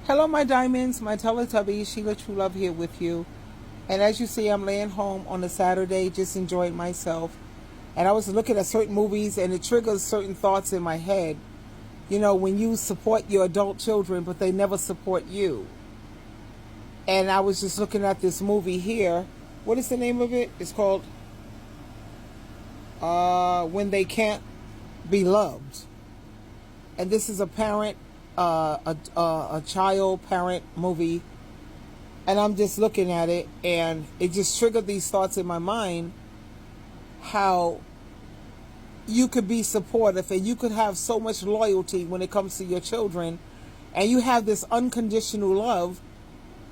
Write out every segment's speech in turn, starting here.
Hello, my diamonds, my Teletubbies, SheilaTruelove here with you. And as you see, I'm laying home on a Saturday, just enjoying myself. And I was looking at certain movies, and it triggers certain thoughts in my head. You know, when you support your adult children, but they never support you. And I was just looking at this movie here. What is the name of it? It's called When They Can't Be Loved. And this is a parent, a child parent movie, and I'm just looking at it, and it just triggered these thoughts in my mind. How you could be supportive and you could have so much loyalty when it comes to your children, and you have this unconditional love,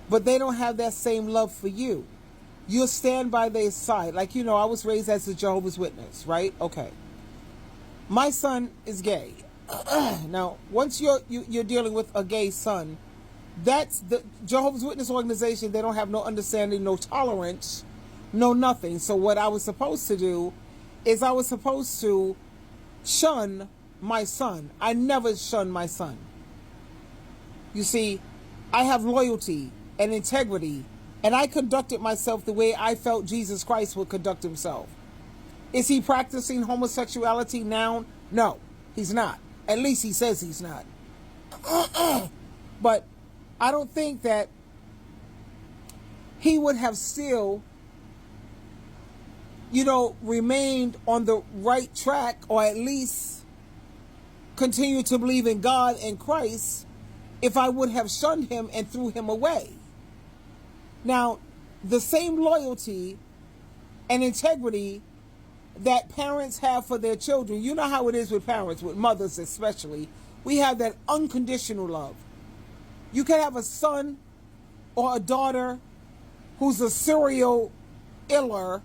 but they don't have that same love for you. You'll stand by their side. Like, you know, I was raised as a Jehovah's Witness, right? Okay. My son is gay. Now, once you're dealing with a gay son, that's the Jehovah's Witness organization. They don't have no understanding, no tolerance, no nothing. So what I was supposed to do is I was supposed to shun my son. I never shun my son. You see, I have loyalty and integrity, and I conducted myself the way I felt Jesus Christ would conduct himself. Is he practicing homosexuality now? No, he's not. At least he says he's not. But I don't think that he would have still, remained on the right track, or at least continue to believe in God and Christ, if I would have shunned him and threw him away. Now, the same loyalty and integrity that parents have for their children, you know how it is with parents, with mothers especially. We have that unconditional love. You can have a son or a daughter who's a serial iller,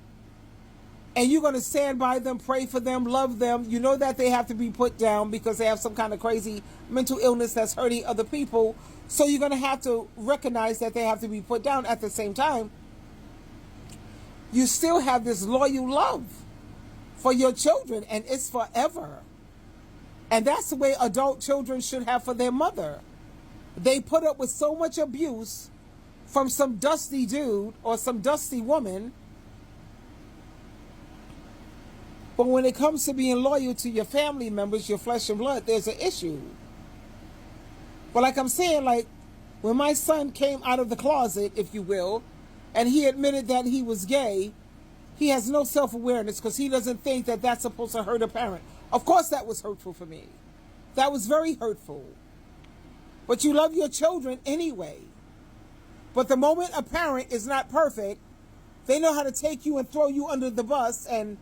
and you're going to stand by them, pray for them, love them. You know that they have to be put down because they have some kind of crazy mental illness that's hurting other people. So you're going to have to recognize that they have to be put down. At the same time, you still have this loyal love for your children, and it's forever. And that's the way adult children should have for their mother. They put up with so much abuse from some dusty dude or some dusty woman, but when it comes to being loyal to your family members, your flesh and blood, there's an issue. But like I'm saying, like when my son came out of the closet, if you will, and he admitted that he was gay, he has no self-awareness because he doesn't think that that's supposed to hurt a parent. Of course that was hurtful for me. That was very hurtful. But you love your children anyway. But the moment a parent is not perfect, they know how to take you and throw you under the bus and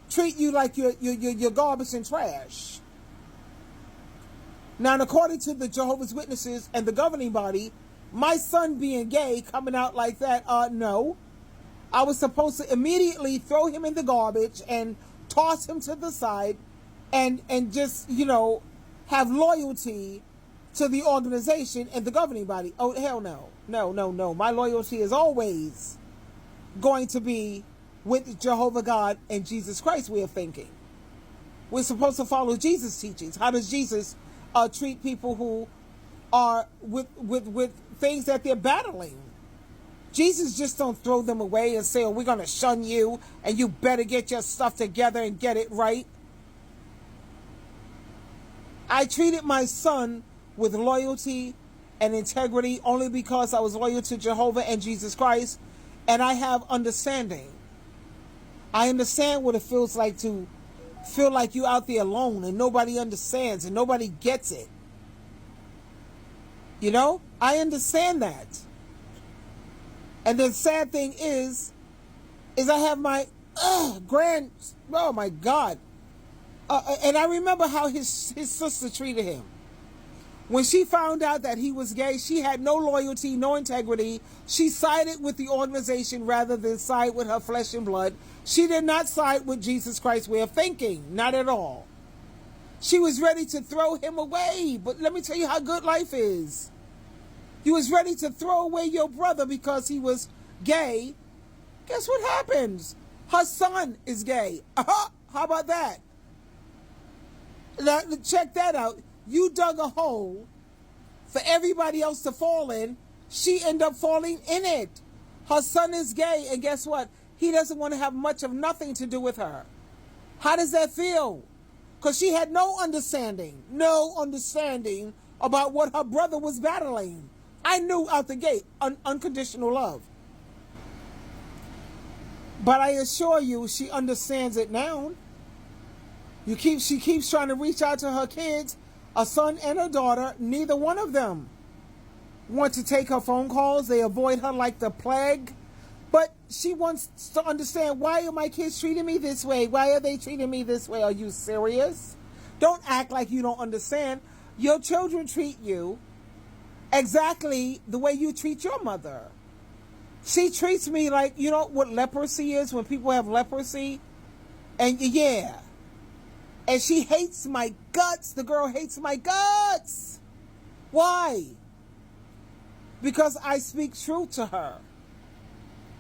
treat you like you're garbage and trash. Now, according to the Jehovah's Witnesses and the governing body, my son being gay, coming out like that, no. I was supposed to immediately throw him in the garbage and toss him to the side and just, have loyalty to the organization and the governing body. Oh, hell no. No. My loyalty is always going to be with Jehovah God and Jesus Christ way of thinking. We're supposed to follow Jesus' teachings. How does Jesus treat people who are with things that they're battling? Jesus just don't throw them away and say, oh, we're going to shun you and you better get your stuff together and get it right. I treated my son with loyalty and integrity only because I was loyal to Jehovah and Jesus Christ, and I have understanding. I understand what it feels like to feel like you out there alone and nobody understands and nobody gets it. I understand that. And the sad thing is I have my oh my God. And I remember how his sister treated him. When she found out that he was gay, she had no loyalty, no integrity. She sided with the organization rather than side with her flesh and blood. She did not side with Jesus Christ's way of thinking. Not at all. She was ready to throw him away. But let me tell you how good life is. You was ready to throw away your brother because he was gay. Guess what happens? Her son is gay. How about that? Now, check that out. You dug a hole for everybody else to fall in, she ended up falling in it. Her son is gay, and guess what? He doesn't want to have much of nothing to do with her. How does that feel? Because she had no understanding about what her brother was battling. I knew out the gate, unconditional love. But I assure you, she understands it now. She keeps trying to reach out to her kids, a son and a daughter. Neither one of them want to take her phone calls. They avoid her like the plague. But she wants to understand, why are my kids treating me this way? Why are they treating me this way? Are you serious? Don't act like you don't understand. Your children treat you exactly the way you treat your mother. She treats me like, you know what leprosy is, when people have leprosy? And yeah. And she hates my guts. The girl hates my guts. Why? Because I speak truth to her.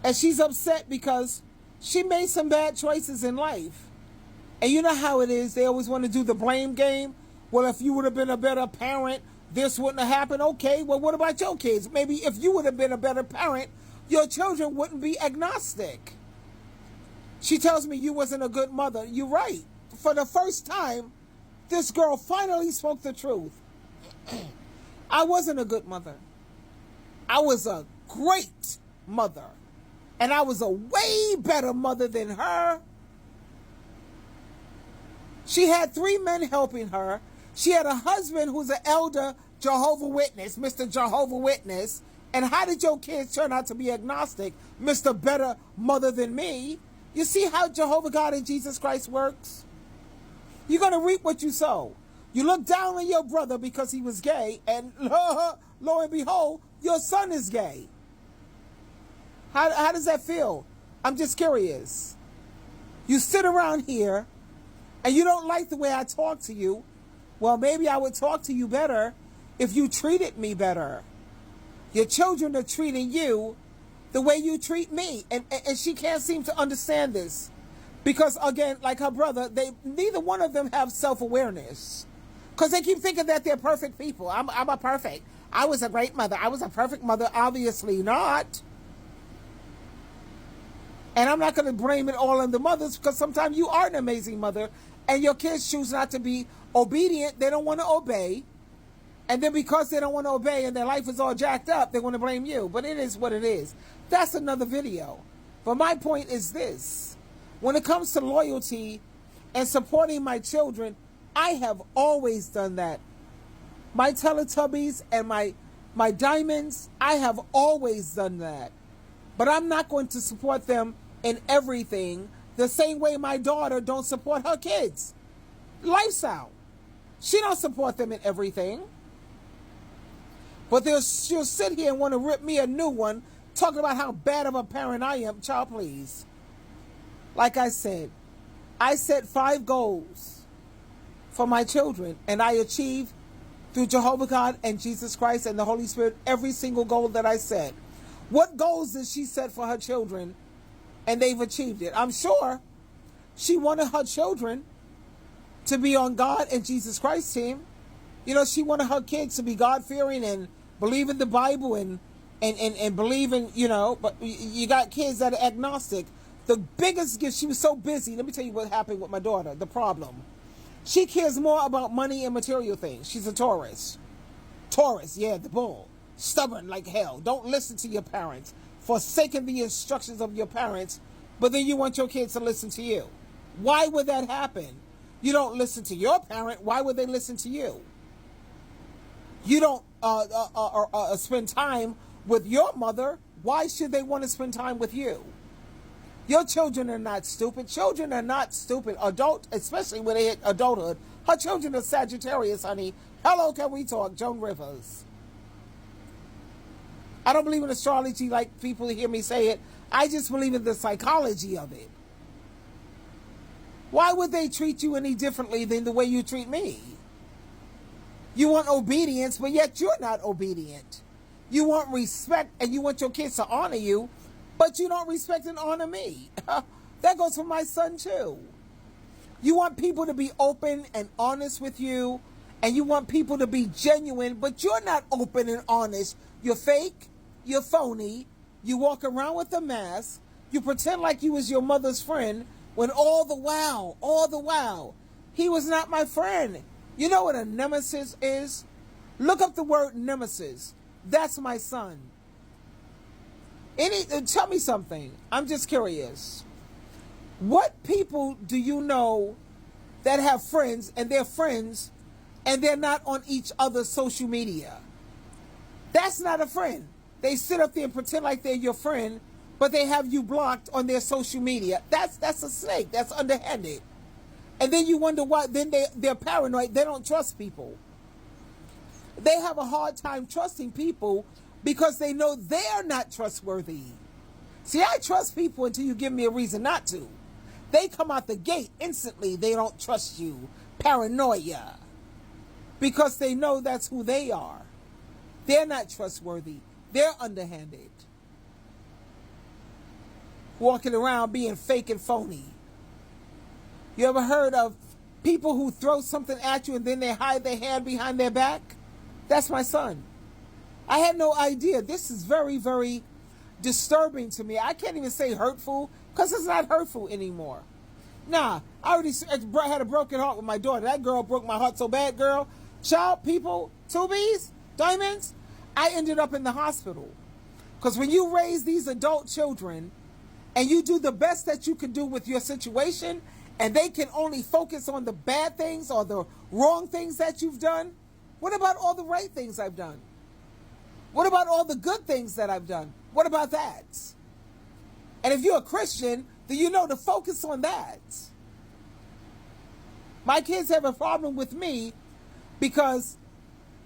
And she's upset because she made some bad choices in life. And you know how it is. They always want to do the blame game. Well, if you would have been a better parent, this wouldn't have happened. Okay, well, what about your kids? Maybe if you would have been a better parent, your children wouldn't be agnostic. She tells me you wasn't a good mother. You're right. For the first time, this girl finally spoke the truth. I wasn't a good mother. I was a great mother. And I was a way better mother than her. She had 3 men helping her. She had a husband who's an elder Jehovah Witness, Mr. Jehovah Witness. And how did your kids turn out to be agnostic, Mr. Better Mother Than Me? You see how Jehovah God and Jesus Christ works? You're going to reap what you sow. You look down on your brother because he was gay, and lo and behold, your son is gay. How does that feel? I'm just curious. You sit around here and you don't like the way I talk to you. Well, maybe I would talk to you better if you treated me better. Your children are treating you the way you treat me. And she can't seem to understand this. Because, again, like her brother, neither one of them have self-awareness. Because they keep thinking that they're perfect people. I'm a perfect. I was a great mother. I was a perfect mother. Obviously not. And I'm not going to blame it all on the mothers, because sometimes you are an amazing mother and your kids choose not to be obedient. They don't want to obey. And then because they don't want to obey and their life is all jacked up, they want to blame you. But it is what it is. That's another video. But my point is this. When it comes to loyalty and supporting my children, I have always done that. My Teletubbies and my Diamonds, I have always done that. But I'm not going to support them in everything the same way my daughter don't support her kids. Lifestyle. She don't support them in everything. But she'll sit here and want to rip me a new one, talking about how bad of a parent I am. Child, please. Like I said, I set 5 goals for my children, and I achieved through Jehovah God and Jesus Christ and the Holy Spirit every single goal that I set. What goals did she set for her children, and they've achieved it? I'm sure she wanted her children to be on God and Jesus Christ's team. You know, she wanted her kids to be God-fearing and believe in the Bible and believe in, you know, but you got kids that are agnostic. The biggest gift, she was so busy. Let me tell you what happened with my daughter, the problem. She cares more about money and material things. She's a Taurus. Taurus, yeah, the bull. Stubborn like hell. Don't listen to your parents. Forsaking the instructions of your parents, but then you want your kids to listen to you. Why would that happen? You don't listen to your parent. Why would they listen to you? You don't spend time with your mother. Why should they want to spend time with you? Your children are not stupid. Children are not stupid. Especially when they hit adulthood. Her children are Sagittarius, honey. Hello, can we talk? Joan Rivers. I don't believe in astrology like people hear me say it. I just believe in the psychology of it. Why would they treat you any differently than the way you treat me? You want obedience, but yet you're not obedient. You want respect, and you want your kids to honor you, but you don't respect and honor me. That goes for my son, too. You want people to be open and honest with you and you want people to be genuine, but you're not open and honest. You're fake, you're phony, you walk around with a mask, you pretend like you was your mother's friend, when all the while, he was not my friend. You know what a nemesis is? Look up the word nemesis. That's my son. Tell me something. I'm just curious. What people do you know that have friends and they're not on each other's social media? That's not a friend. They sit up there and pretend like they're your friend, but they have you blocked on their social media. That's a snake. That's underhanded. And then you wonder why. Then they're paranoid. They don't trust people. They have a hard time trusting people because they know they're not trustworthy. See, I trust people until you give me a reason not to. They come out the gate instantly. They don't trust you. Paranoia. Because they know that's who they are. They're not trustworthy. They're underhanded. Walking around being fake and phony. You ever heard of people who throw something at you and then they hide their hand behind their back? That's my son. I had no idea. This is very, very disturbing to me. I can't even say hurtful because it's not hurtful anymore. Nah, I already had a broken heart with my daughter. That girl broke my heart so bad, girl. Child, people, tubies, diamonds. I ended up in the hospital. Because when you raise these adult children and you do the best that you can do with your situation and they can only focus on the bad things or the wrong things that you've done, what about all the right things I've done? What about all the good things that I've done? What about that? And if you're a Christian, then you know to focus on that. My kids have a problem with me because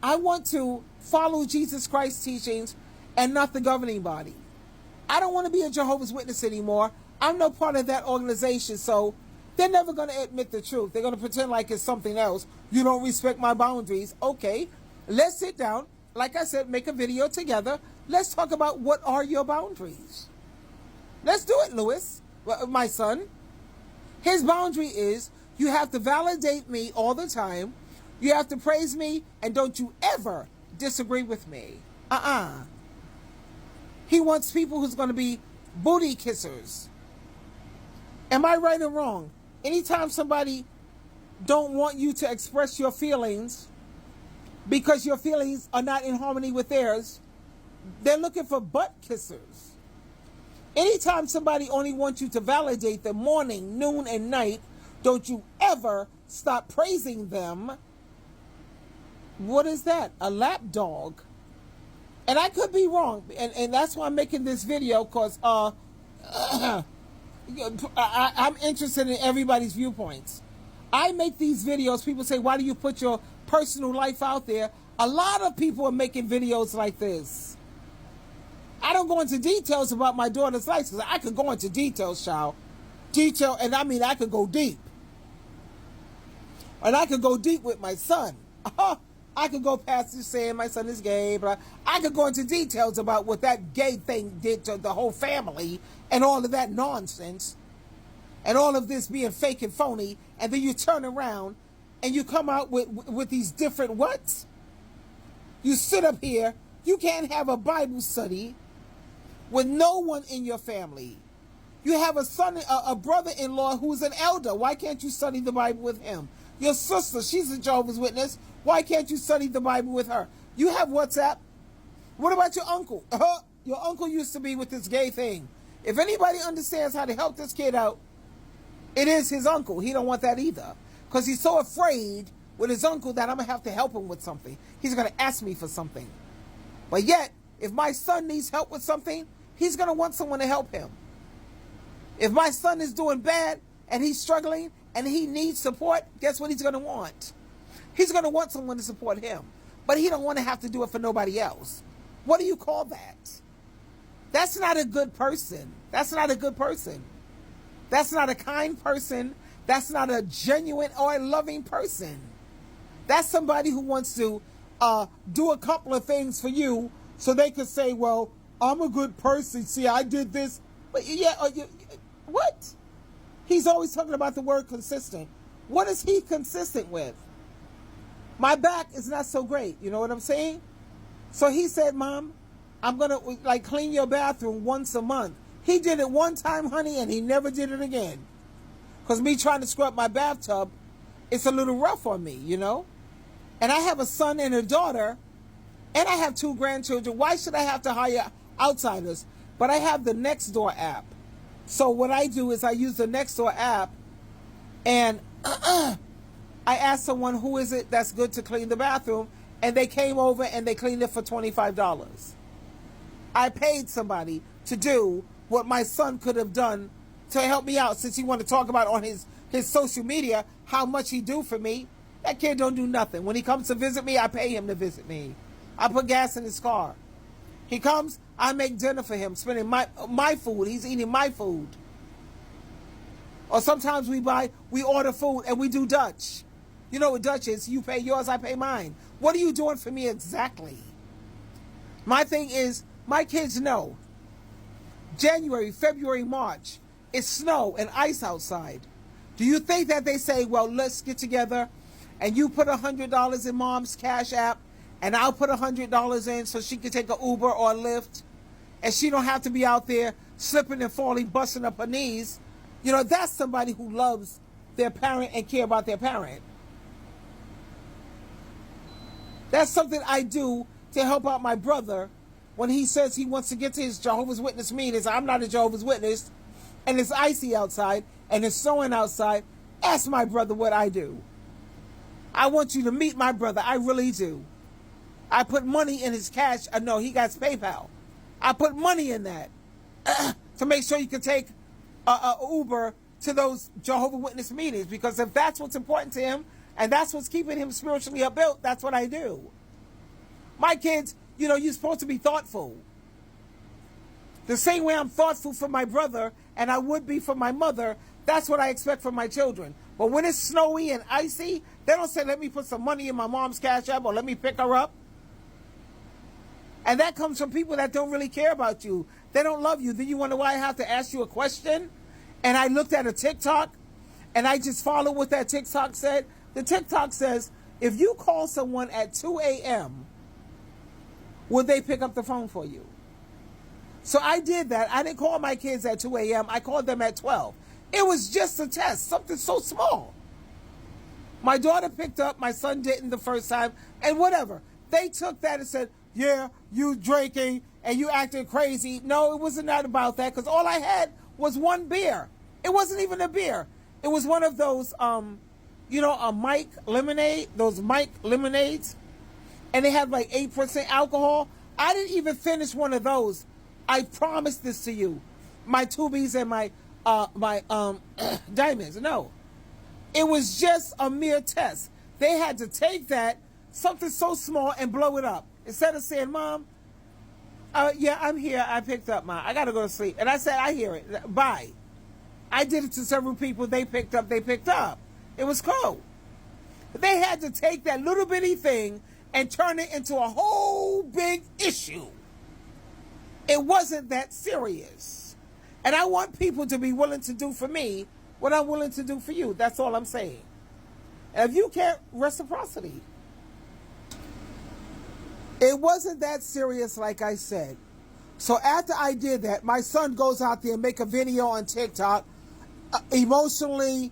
I want to follow Jesus Christ's teachings and not the governing body. I don't want to be a Jehovah's Witness anymore. I'm no part of that organization, so they're never going to admit the truth. They're going to pretend like it's something else. You don't respect my boundaries. Okay, let's sit down. Like I said, make a video together. Let's talk about what are your boundaries. Let's do it, Lewis, my son. His boundary is you have to validate me all the time. You have to praise me, and don't you ever disagree with me. He wants people who's going to be booty kissers. Am I right or wrong? Anytime somebody don't want you to express your feelings because your feelings are not in harmony with theirs, they're looking for butt kissers. Anytime somebody only wants you to validate them morning, noon, and night, don't you ever stop praising them. What is that? A lap dog. And I could be wrong. And that's why I'm making this video, because I'm interested in everybody's viewpoints. I make these videos. People say, why do you put your personal life out there? A lot of people are making videos like this. I don't go into details about my daughter's life because I could go into details, child. And I mean, I could go deep. And I could go deep with my son. I could go past just saying my son is gay, but I could go into details about what that gay thing did to the whole family and all of that nonsense and all of this being fake and phony, and then you turn around and you come out with these different whats. You sit up here, you can't have a Bible study with no one in your family. You have a brother-in-law who's an elder. Why can't you study the Bible with him? Your sister, she's a Jehovah's Witness. Why can't you study the Bible with her? You have WhatsApp. What about your uncle? Your uncle used to be with this gay thing. If anybody understands how to help this kid out, it is his uncle. He don't want that either. Because he's so afraid with his uncle that I'm going to have to help him with something. He's going to ask me for something. But yet, if my son needs help with something, he's going to want someone to help him. If my son is doing bad and he's struggling and he needs support, guess what he's going to want? He's going to want someone to support him. But he don't want to have to do it for nobody else. What do you call that? That's not a good person. That's not a good person. That's not a kind person. That's not a genuine or a loving person. That's somebody who wants to do a couple of things for you so they could say, well, I'm a good person. See, I did this. But yeah, what? He's always talking about the word consistent. What is he consistent with? My back is not so great. You know what I'm saying? So he said, Mom, I'm going to like clean your bathroom once a month. He did it one time, honey, and he never did it again. Because me trying to scrub my bathtub, it's a little rough on me, you know? And I have a son and a daughter, and I have 2 grandchildren. Why should I have to hire outsiders? But I have the Nextdoor app. So what I do is I use the Nextdoor app, and I asked someone, who is it that's good to clean the bathroom? And they came over and they cleaned it for $25. I paid somebody to do what my son could have done to help me out, since he wanted to talk about on his social media how much he do for me. That kid don't do nothing. When he comes to visit me, I pay him to visit me. I put gas in his car. He comes, I make dinner for him, spending my food. He's eating my food. Or sometimes we order food and we do Dutch. You know what Dutch is? You pay yours, I pay mine. What are you doing for me exactly? My thing is, my kids know January, February, March, it's snow and ice outside. Do you think that they say, well, let's get together and you put $100 in Mom's Cash App and I'll put $100 in so she can take an Uber or a Lyft and she don't have to be out there slipping and falling, busting up her knees? You know, that's somebody who loves their parent and care about their parent. That's something I do to help out my brother when he says he wants to get to his Jehovah's Witness meetings. I'm not a Jehovah's Witness, and it's icy outside and it's snowing outside. Ask my brother what I do. I want you to meet my brother. I really do. I put money in his cash. No, he got PayPal. I put money in that to make sure you can take a Uber to those Jehovah's Witness meetings, because if that's what's important to him and that's what's keeping him spiritually upbuilt, that's what I do. My kids, you know, you're supposed to be thoughtful. The same way I'm thoughtful for my brother and I would be for my mother, that's what I expect from my children. But when it's snowy and icy, they don't say, let me put some money in my mom's Cash App or let me pick her up. And that comes from people that don't really care about you. They don't love you. Then you wonder why I have to ask you a question? And I looked at a TikTok and I just followed what that TikTok said. The TikTok says, if you call someone at 2 a.m., will they pick up the phone for you? So I did that. I didn't call my kids at 2 a.m. I called them at 12. It was just a test, something so small. My daughter picked up, my son didn't the first time, and whatever. They took that and said, yeah, you drinking and you acting crazy. No, it wasn't that about that, because all I had was one beer. It wasn't even a beer. It was one of those, you know, a Mike lemonade, those Mike lemonades, and they had like 8% alcohol. I didn't even finish one of those. I promise this to you. My Tubies and my diamonds. No. It was just a mere test. They had to take that, something so small, and blow it up. Instead of saying, Mom, yeah, I'm here. I picked up, Mom. I got to go to sleep. And I said, I hear it. Bye. I did it to several people. They picked up. It was cool. But they had to take that little bitty thing and turn it into a whole big issue. It wasn't that serious. And I want people to be willing to do for me what I'm willing to do for you. That's all I'm saying. And if you can't, reciprocity. It wasn't that serious, like I said. So after I did that, my son goes out there and make a video on TikTok, emotionally,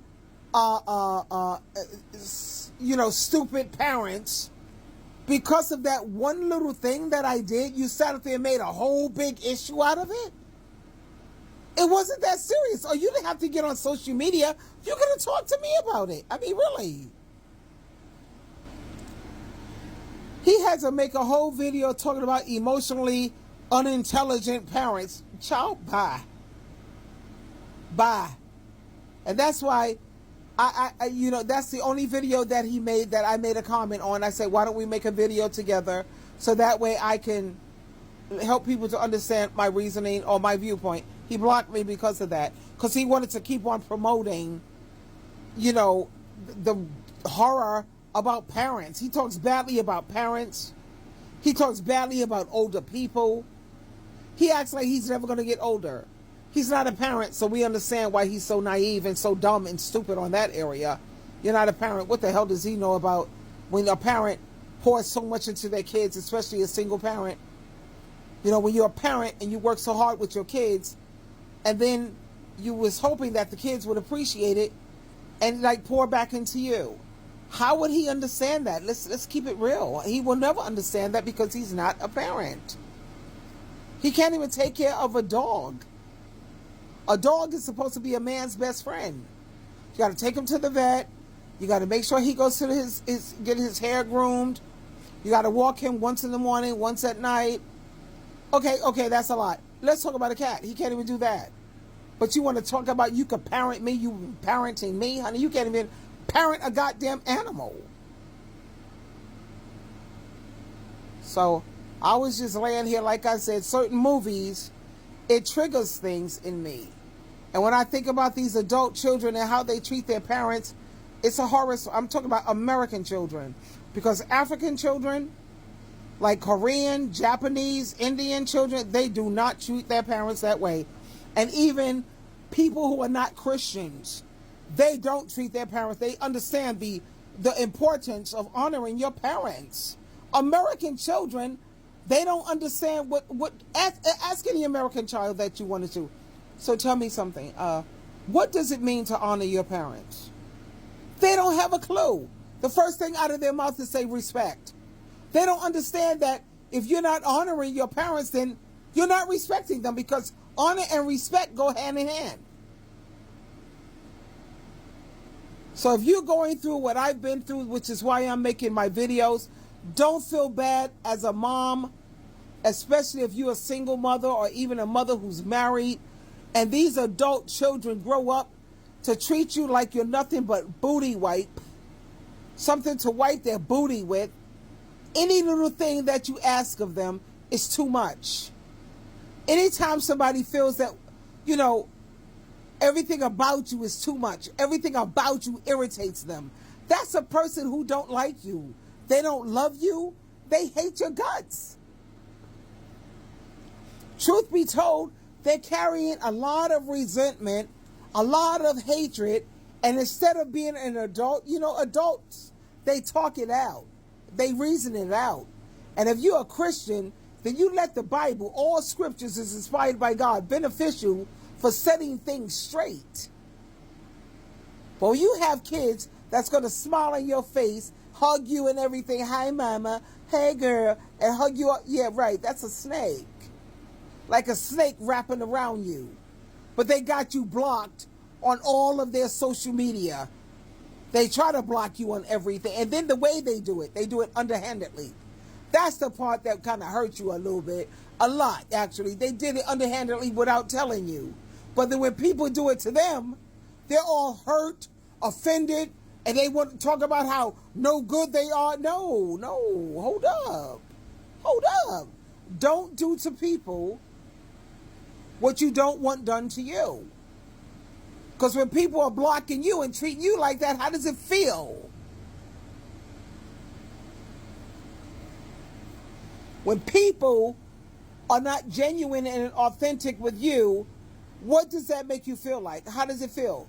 you know, stupid parents. Because of that one little thing that I did, you sat up there and made a whole big issue out of it? It wasn't that serious. Or you didn't have to get on social media. You could have talked to me about it. I mean, really. He had to make a whole video talking about emotionally unintelligent parents. Ciao, bye. Bye. And that's why I you know, that's the only video that he made that I made a comment on. I said, why don't we make a video together so that way I can help people to understand my reasoning or my viewpoint. He blocked me because of that, because he wanted to keep on promoting, you know, the horror about parents. He talks badly about parents. He talks badly about older people. He acts like he's never going to get older. He's not a parent, so we understand why he's so naive and so dumb and stupid on that area. You're not a parent. What the hell does he know about when a parent pours so much into their kids, especially a single parent. You know, when you're a parent and you work so hard with your kids, and then you was hoping that the kids would appreciate it and like pour back into you. How would he understand that? Let's keep it real. He will never understand that because he's not a parent. He can't even take care of a dog. A dog is supposed to be a man's best friend. You got to take him to the vet. You got to make sure he goes to get his hair groomed. You got to walk him once in the morning, once at night. Okay, that's a lot. Let's talk about a cat. He can't even do that. But you want to talk about you could parent me, you parenting me? Honey, you can't even parent a goddamn animal. So I was just laying here, like I said, certain movies, it triggers things in me. And when I think about these adult children and how they treat their parents, it's a horror. I'm talking about American children. Because African children, like Korean, Japanese, Indian children, they do not treat their parents that way. And even people who are not Christians, they don't treat their parents. They understand the importance of honoring your parents. American children, they don't understand ask any American child that you wanted to. So tell me something. What does it mean to honor your parents? They don't have a clue. The first thing out of their mouth is say respect. They don't understand that if you're not honoring your parents, then you're not respecting them, because honor and respect go hand in hand. So if you're going through what I've been through, which is why I'm making my videos, don't feel bad as a mom, especially if you're a single mother or even a mother who's married, and these adult children grow up to treat you like you're nothing but booty wipe, something to wipe their booty with. Any little thing that you ask of them is too much. Anytime somebody feels that, everything about you is too much, everything about you irritates them, that's a person who don't like you. They don't love you. They hate your guts. Truth be told, they're carrying a lot of resentment, a lot of hatred, and instead of being an adult, adults, they talk it out. They reason it out. And if you're a Christian, then you let the Bible, all scriptures is inspired by God, beneficial for setting things straight. But when you have kids that's going to smile in your face, hug you and everything, hi mama, hey girl, and hug you up, yeah right, that's a snake. Like a snake wrapping around you. But they got you blocked on all of their social media. They try to block you on everything. And then the way they do it underhandedly. That's the part that kind of hurts you a little bit. A lot, actually. They did it underhandedly without telling you. But then when people do it to them, they're all hurt, offended, and they want to talk about how no good they are. No, hold up. Don't do to people what you don't want done to you. Because when people are blocking you and treating you like that, how does it feel? When people are not genuine and authentic with you, what does that make you feel like? How does it feel?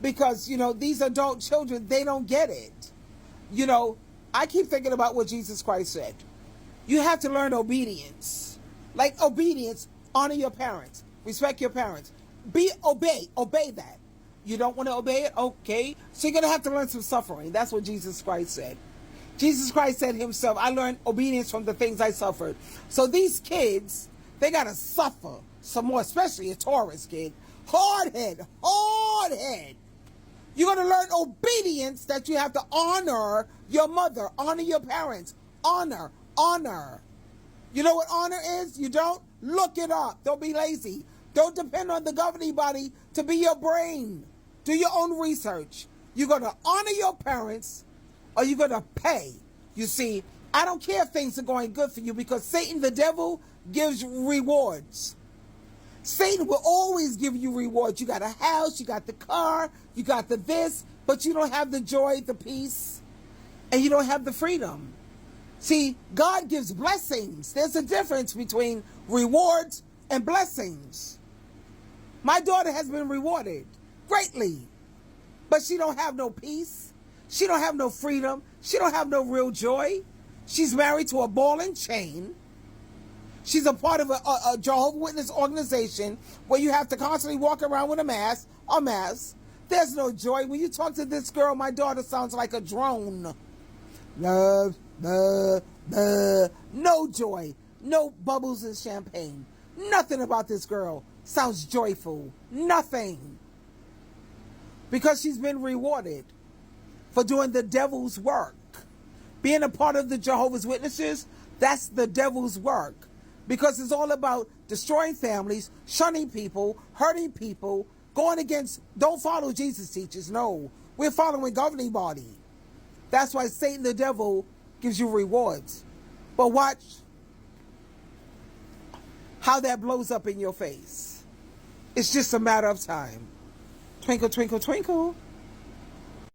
Because, these adult children, they don't get it. I keep thinking about what Jesus Christ said. You have to learn obedience. Like obedience, honor your parents, respect your parents. Obey that. You don't want to obey it? Okay. So you're going to have to learn some suffering. That's what Jesus Christ said. Jesus Christ said himself, I learned obedience from the things I suffered. So these kids, they got to suffer some more, especially a Taurus kid. Hard head. You're going to learn obedience, that you have to honor your mother, honor your parents. Honor. You know what honor is? You don't? Look it up. Don't be lazy. Don't depend on the governing body to be your brain. Do your own research. You're going to honor your parents, or you're going to pay. You see, I don't care if things are going good for you, because Satan, the devil, gives rewards. Satan will always give you rewards. You got a house, you got the car, you got the this, but you don't have the joy, the peace, and you don't have the freedom. See, God gives blessings. There's a difference between rewards and blessings. My daughter has been rewarded greatly, but she don't have no peace. She don't have no freedom. She don't have no real joy. She's married to a ball and chain. She's a part of a Jehovah's Witness organization where you have to constantly walk around with a mask. There's no joy. When you talk to this girl, my daughter sounds like a drone. Love, no joy. No bubbles and champagne. Nothing about this girl sounds joyful. Nothing. Because she's been rewarded for doing the devil's work. Being a part of the Jehovah's Witnesses, that's the devil's work. Because it's all about destroying families, shunning people, hurting people, going against, don't follow Jesus' teachers. No, we're following governing body. That's why Satan the devil gives you rewards. But watch how that blows up in your face. It's just a matter of time. Twinkle, twinkle, twinkle.